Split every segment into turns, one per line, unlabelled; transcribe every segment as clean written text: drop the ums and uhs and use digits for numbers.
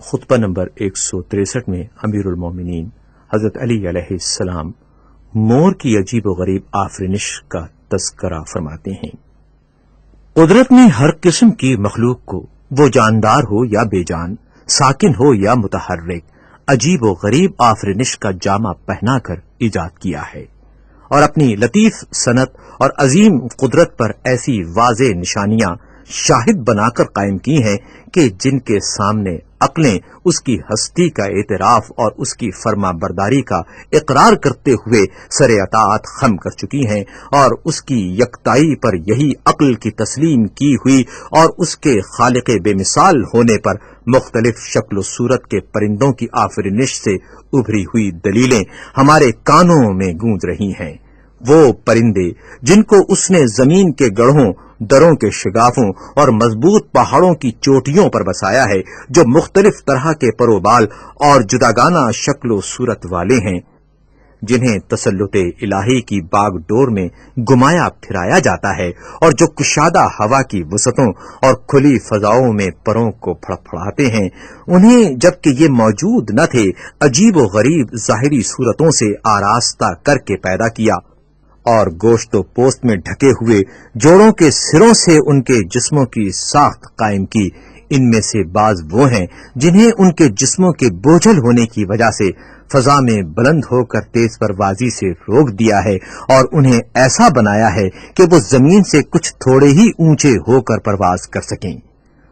خطبہ نمبر 163 میں امیر المومنین حضرت علی علیہ السلام مور کی عجیب و غریب آفرینش کا تذکرہ فرماتے ہیں۔ قدرت نے ہر قسم کی مخلوق کو، وہ جاندار ہو یا بے جان، ساکن ہو یا متحرک، عجیب و غریب آفرینش کا جامہ پہنا کر ایجاد کیا ہے، اور اپنی لطیف صنعت اور عظیم قدرت پر ایسی واضح نشانیاں شاہد بنا کر قائم کی ہیں کہ جن کے سامنے عقلیں اس کی ہستی کا اعتراف اور اس کی فرما برداری کا اقرار کرتے ہوئے سر اطاعت خم کر چکی ہیں، اور اس کی یکتائی پر یہی عقل کی تسلیم کی ہوئی اور اس کے خالق بے مثال ہونے پر مختلف شکل و صورت کے پرندوں کی آفرینش سے ابھری ہوئی دلیلیں ہمارے کانوں میں گونج رہی ہیں۔ وہ پرندے جن کو اس نے زمین کے گڑھوں، دروں کے شگافوں اور مضبوط پہاڑوں کی چوٹیوں پر بسایا ہے، جو مختلف طرح کے پروبال اور جداگانہ شکل و صورت والے ہیں، جنہیں تسلط الہی کی باغ ڈور میں گمایا پھرایا جاتا ہے، اور جو کشادہ ہوا کی وسعتوں اور کھلی فضاؤں میں پروں کو پھڑپھڑاتے ہیں۔ انہیں جبکہ یہ موجود نہ تھے، عجیب و غریب ظاہری صورتوں سے آراستہ کر کے پیدا کیا، اور گوشت و پوست میں ڈھکے ہوئے جوڑوں کے سروں سے ان کے جسموں کی ساخت قائم کی۔ ان میں سے بعض وہ ہیں جنہیں ان کے جسموں کے بوجھل ہونے کی وجہ سے فضا میں بلند ہو کر تیز پروازی سے روک دیا ہے، اور انہیں ایسا بنایا ہے کہ وہ زمین سے کچھ تھوڑے ہی اونچے ہو کر پرواز کر سکیں۔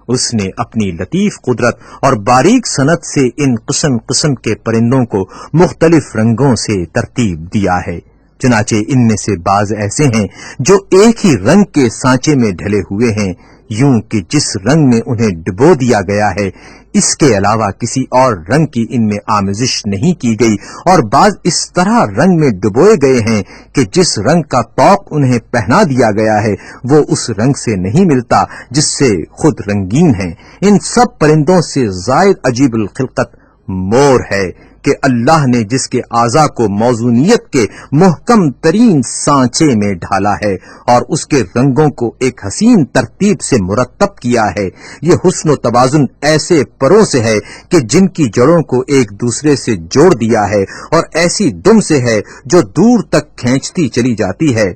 اس نے اپنی لطیف قدرت اور باریک صنعت سے ان قسم قسم کے پرندوں کو مختلف رنگوں سے ترتیب دیا ہے۔ چنانچہ ان میں سے بعض ایسے ہیں جو ایک ہی رنگ کے سانچے میں ڈھلے ہوئے ہیں، یوں کہ جس رنگ میں انہیں ڈبو دیا گیا ہے اس کے علاوہ کسی اور رنگ کی ان میں آمیزش نہیں کی گئی، اور بعض اس طرح رنگ میں ڈبوئے گئے ہیں کہ جس رنگ کا طوق انہیں پہنا دیا گیا ہے وہ اس رنگ سے نہیں ملتا جس سے خود رنگین ہیں۔ ان سب پرندوں سے زائد عجیب الخلقت مور ہے کہ اللہ نے جس کے اعضاء کو موزونیت کے محکم ترین سانچے میں ڈھالا ہے اور اس کے رنگوں کو ایک حسین ترتیب سے مرتب کیا ہے۔ یہ حسن و توازن ایسے پروں سے ہے کہ جن کی جڑوں کو ایک دوسرے سے جوڑ دیا ہے، اور ایسی دم سے ہے جو دور تک کھینچتی چلی جاتی ہے۔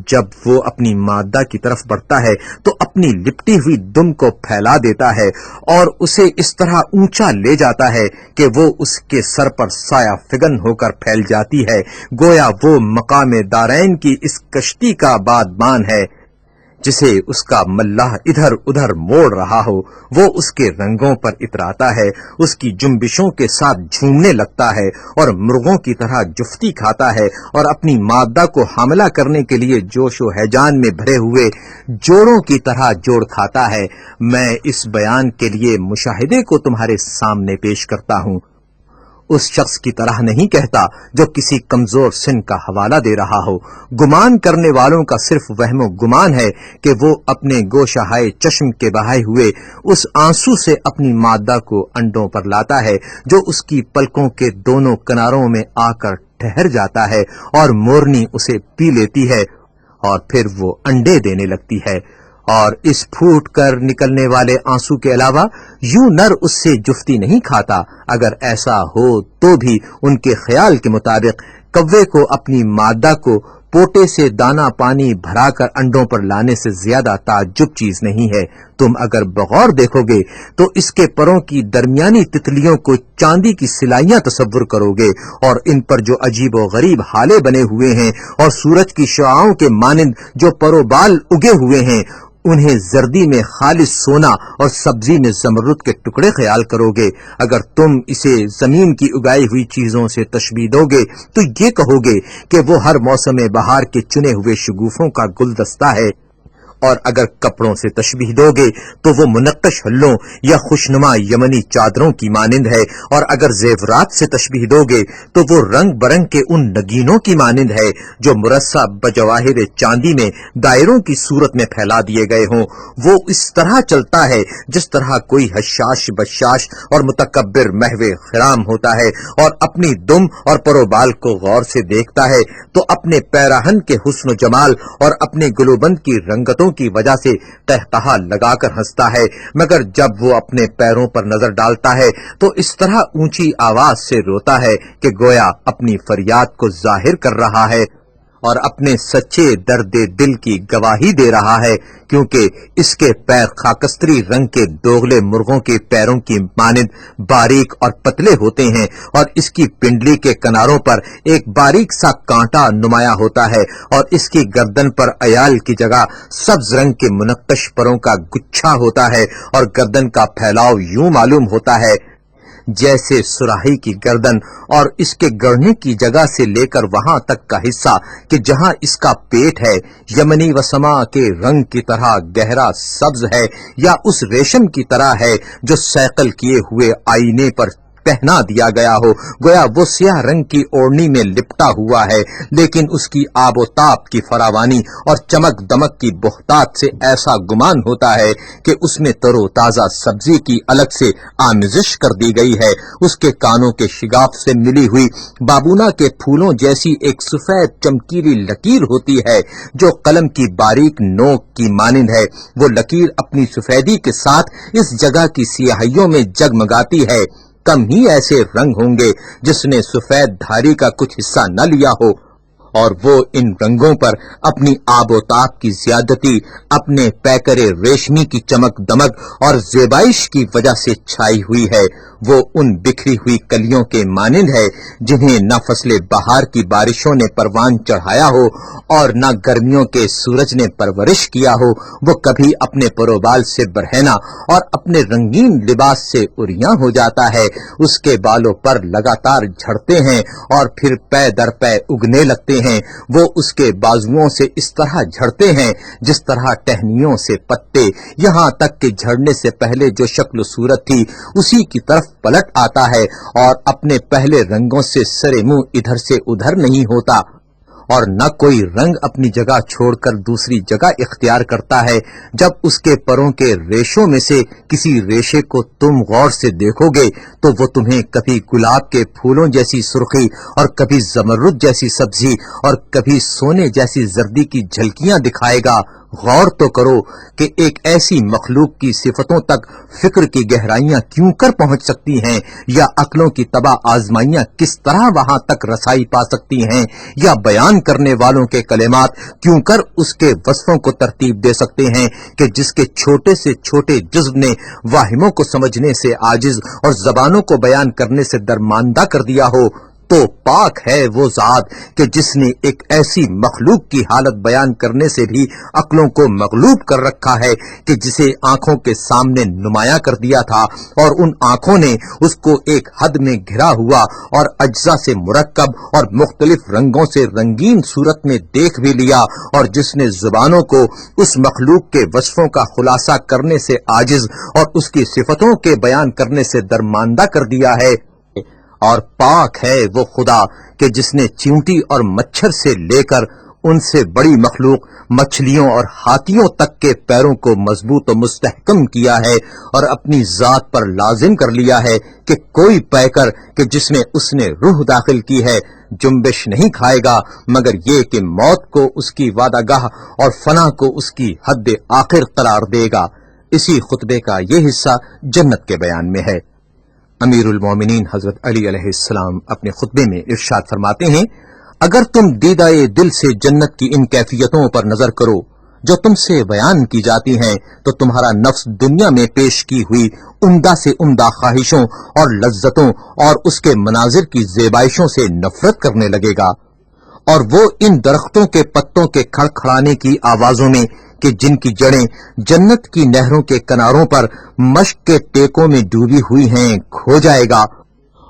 جب وہ اپنی مادہ کی طرف بڑھتا ہے تو اپنی لپٹی ہوئی دم کو پھیلا دیتا ہے اور اسے اس طرح اونچا لے جاتا ہے کہ وہ اس کے سر پر سایہ فگن ہو کر پھیل جاتی ہے، گویا وہ مقام دارین کی اس کشتی کا بادبان ہے جسے اس کا ملاح ادھر ادھر موڑ رہا ہو۔ وہ اس کے رنگوں پر اتراتا ہے، اس کی جنبشوں کے ساتھ جھومنے لگتا ہے اور مرغوں کی طرح جفتی کھاتا ہے، اور اپنی مادہ کو حاملہ کرنے کے لیے جوش و ہیجان میں بھرے ہوئے جوڑوں کی طرح جوڑ کھاتا ہے۔ میں اس بیان کے لیے مشاہدے کو تمہارے سامنے پیش کرتا ہوں، اس شخص کی طرح نہیں کہتا جو کسی کمزور سن کا حوالہ دے رہا ہو۔ گمان کرنے والوں کا صرف وہم و گمان ہے کہ وہ اپنے گوشہائے چشم کے بہائے ہوئے اس آنسو سے اپنی مادہ کو انڈوں پر لاتا ہے جو اس کی پلکوں کے دونوں کناروں میں آ کر ٹھہر جاتا ہے، اور مورنی اسے پی لیتی ہے، اور پھر وہ انڈے دینے لگتی ہے۔ اور اس پھوٹ کر نکلنے والے آنسو کے علاوہ یوں نر اس سے جفتی نہیں کھاتا۔ اگر ایسا ہو تو بھی ان کے خیال کے مطابق کوے کو اپنی مادہ کو پوٹے سے دانا پانی بھرا کر انڈوں پر لانے سے زیادہ تعجب چیز نہیں ہے۔ تم اگر بغور دیکھو گے تو اس کے پروں کی درمیانی تتلیوں کو چاندی کی سلائیاں تصور کرو گے، اور ان پر جو عجیب و غریب ہالے بنے ہوئے ہیں اور سورج کی شعاعوں کے مانند جو پروبال اگے ہوئے ہیں انہیں زردی میں خالص سونا اور سبزی میں زمرد کے ٹکڑے خیال کرو گے۔ اگر تم اسے زمین کی اگائی ہوئی چیزوں سے تشبیہ دو گے تو یہ کہو گے کہ وہ ہر موسم بہار کے چنے ہوئے شگوفوں کا گلدستہ ہے، اور اگر کپڑوں سے تشبیہ دو گے تو وہ منقش ہلوں یا خوشنما یمنی چادروں کی مانند ہے، اور اگر زیورات سے تشبیہ دو گے تو وہ رنگ برنگ کے ان نگینوں کی مانند ہے جو مرصع بجواہر چاندی میں دائروں کی صورت میں پھیلا دیے گئے ہوں۔ وہ اس طرح چلتا ہے جس طرح کوئی حشاش بشاش اور متکبر محو خرام ہوتا ہے، اور اپنی دم اور پروبال کو غور سے دیکھتا ہے تو اپنے پیراہن کے حسن و جمال اور اپنے گلوبند کی رنگتوں
کی وجہ سے قہقہا لگا کر ہنستا ہے، مگر جب وہ اپنے پیروں پر نظر ڈالتا ہے تو اس طرح اونچی آواز سے روتا ہے کہ گویا اپنی فریاد کو ظاہر کر رہا ہے اور اپنے سچے درد دل کی گواہی دے رہا ہے، کیونکہ اس کے پیر خاکستری رنگ کے دوغلے مرغوں کے پیروں کی مانند باریک اور پتلے ہوتے ہیں، اور اس کی پنڈلی کے کناروں پر ایک باریک سا کانٹا نمایاں ہوتا ہے، اور اس کی گردن پر عیال کی جگہ سبز رنگ کے منقش پروں کا گچھا ہوتا ہے، اور گردن کا پھیلاؤ یوں معلوم ہوتا ہے جیسے سراہی کی گردن، اور اس کے گڑنے کی جگہ سے لے کر وہاں تک کا حصہ کہ جہاں اس کا پیٹ ہے یمنی وسما کے رنگ کی طرح گہرا سبز ہے، یا اس ریشم کی طرح ہے جو سیقل کیے ہوئے آئینے پر پہنا دیا گیا ہو، گویا وہ سیاہ رنگ کی اوڑھنی میں لپٹا ہوا ہے، لیکن اس کی آب و تاب کی فراوانی اور چمک دمک کی بہتات سے ایسا گمان ہوتا ہے کہ اس میں تر و تازہ سبزی کی الگ سے آمیزش کر دی گئی ہے۔ اس کے کانوں کے شگاف سے ملی ہوئی بابونا کے پھولوں جیسی ایک سفید چمکیلی لکیر ہوتی ہے جو قلم کی باریک نوک کی مانند ہے، وہ لکیر اپنی سفیدی کے ساتھ اس جگہ کی سیاہیوں میں جگمگاتی ہے۔ کم ہی ایسے رنگ ہوں گے جس نے سفید دھاری کا کچھ حصہ نہ لیا ہو، اور وہ ان رنگوں پر اپنی آب و تاب کی زیادتی، اپنے پیکرے ریشمی کی چمک دمک اور زیبائش کی وجہ سے چھائی ہوئی ہے۔ وہ ان بکھری ہوئی کلیوں کے مانند ہے جنہیں نہ فصل بہار کی بارشوں نے پروان چڑھایا ہو اور نہ گرمیوں کے سورج نے پرورش کیا ہو۔ وہ کبھی اپنے پروبال سے برہنہ اور اپنے رنگین لباس سے اریاں ہو جاتا ہے، اس کے بالوں پر لگاتار جھڑتے ہیں اور پھر پے در پے اگنے لگتے ہیں۔ وہ اس کے بازوؤں سے اس طرح جھڑتے ہیں جس طرح ٹہنیوں سے پتے، یہاں تک کہ جھڑنے سے پہلے جو شکل و صورت تھی اسی کی طرف پلٹ آتا ہے، اور اپنے پہلے رنگوں سے سرے منہ ادھر سے ادھر نہیں ہوتا، اور نہ کوئی رنگ اپنی جگہ چھوڑ کر دوسری جگہ اختیار کرتا ہے۔ جب اس کے پروں کے ریشوں میں سے کسی ریشے کو تم غور سے دیکھو گے تو وہ تمہیں کبھی گلاب کے پھولوں جیسی سرخی اور کبھی زمرد جیسی سبزی اور کبھی سونے جیسی زردی کی جھلکیاں دکھائے گا۔ غور تو کرو کہ ایک ایسی مخلوق کی صفتوں تک فکر کی گہرائیاں کیوں کر پہنچ سکتی ہیں، یا عقلوں کی تباہ آزمائیاں کس طرح وہاں تک رسائی پا سکتی ہیں، یا بیان کرنے والوں کے کلمات کیوں کر اس کے وصفوں کو ترتیب دے سکتے ہیں کہ جس کے چھوٹے سے چھوٹے جزو نے واہموں کو سمجھنے سے عاجز اور زبانوں کو بیان کرنے سے درماندہ کر دیا ہو۔ تو پاک ہے وہ ذات کہ جس نے ایک ایسی مخلوق کی حالت بیان کرنے سے بھی عقلوں کو مغلوب کر رکھا ہے کہ جسے آنکھوں کے سامنے نمایاں کر دیا تھا، اور ان آنکھوں نے اس کو ایک حد میں گھرا ہوا اور اجزا سے مرکب اور مختلف رنگوں سے رنگین صورت میں دیکھ بھی لیا، اور جس نے زبانوں کو اس مخلوق کے وصفوں کا خلاصہ کرنے سے عاجز اور اس کی صفتوں کے بیان کرنے سے درماندہ کر دیا ہے۔ اور پاک ہے وہ خدا کہ جس نے چیونٹی اور مچھر سے لے کر ان سے بڑی مخلوق مچھلیوں اور ہاتھیوں تک کے پیروں کو مضبوط و مستحکم کیا ہے، اور اپنی ذات پر لازم کر لیا ہے کہ کوئی پیکر کہ جس میں اس نے روح داخل کی ہے جنبش نہیں کھائے گا، مگر یہ کہ موت کو اس کی وعدہ گاہ اور فنا کو اس کی حد آخر قرار دے گا۔ اسی خطبے کا یہ حصہ جنت کے بیان میں ہے۔ امیر المومنین حضرت علی علیہ السلام اپنے خطبے میں ارشاد فرماتے ہیں، اگر تم دیدہ دل سے جنت کی ان کیفیتوں پر نظر کرو جو تم سے بیان کی جاتی ہیں تو تمہارا نفس دنیا میں پیش کی ہوئی عمدہ سے عمدہ خواہشوں اور لذتوں اور اس کے مناظر کی زیبائشوں سے نفرت کرنے لگے گا، اور وہ ان درختوں کے پتوں کے کھڑکھڑانے کی آوازوں میں کہ جن کی جڑیں جنت کی نہروں کے کناروں پر مشق کے ٹیکوں میں ڈوبی ہوئی ہیں کھو جائے گا،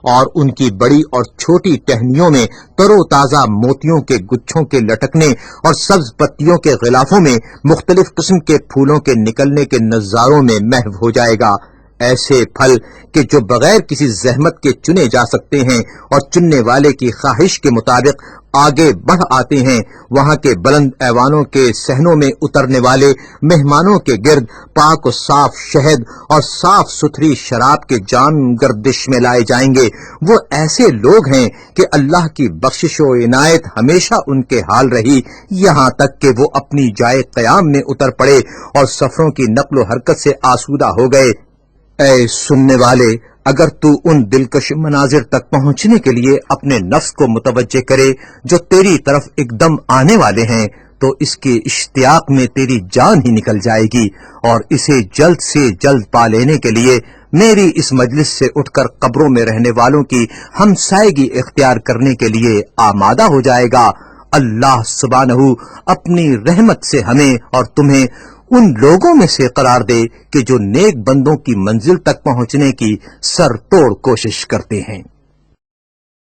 اور ان کی بڑی اور چھوٹی ٹہنیوں میں تر و تازہ موتیوں کے گچھوں کے لٹکنے اور سبز پتیوں کے غلافوں میں مختلف قسم کے پھولوں کے نکلنے کے نظاروں میں محو ہو جائے گا۔ ایسے پھل کہ جو بغیر کسی زحمت کے چنے جا سکتے ہیں اور چننے والے کی خواہش کے مطابق آگے بڑھ آتے ہیں، وہاں کے بلند ایوانوں کے صحنوں میں اترنے والے مہمانوں کے گرد پاک و صاف شہد اور صاف ستھری شراب کے جام گردش میں لائے جائیں گے۔ وہ ایسے لوگ ہیں کہ اللہ کی بخشش و عنایت ہمیشہ ان کے حال رہی، یہاں تک کہ وہ اپنی جائے قیام میں اتر پڑے اور سفروں کی نقل و حرکت سے آسودہ ہو گئے۔ اے سننے والے، اگر تو ان دلکش مناظر تک پہنچنے کے لیے اپنے نفس کو متوجہ کرے جو تیری طرف ایک دم آنے والے ہیں، تو اس کے اشتیاق میں تیری جان ہی نکل جائے گی، اور اسے جلد سے جلد پا لینے کے لیے میری اس مجلس سے اٹھ کر قبروں میں رہنے والوں کی ہمسائیگی اختیار کرنے کے لیے آمادہ ہو جائے گا۔ اللہ سبحانہ اپنی رحمت سے ہمیں اور تمہیں ان لوگوں میں سے قرار دے کہ جو نیک بندوں کی منزل تک پہنچنے کی سر توڑ کوشش کرتے ہیں۔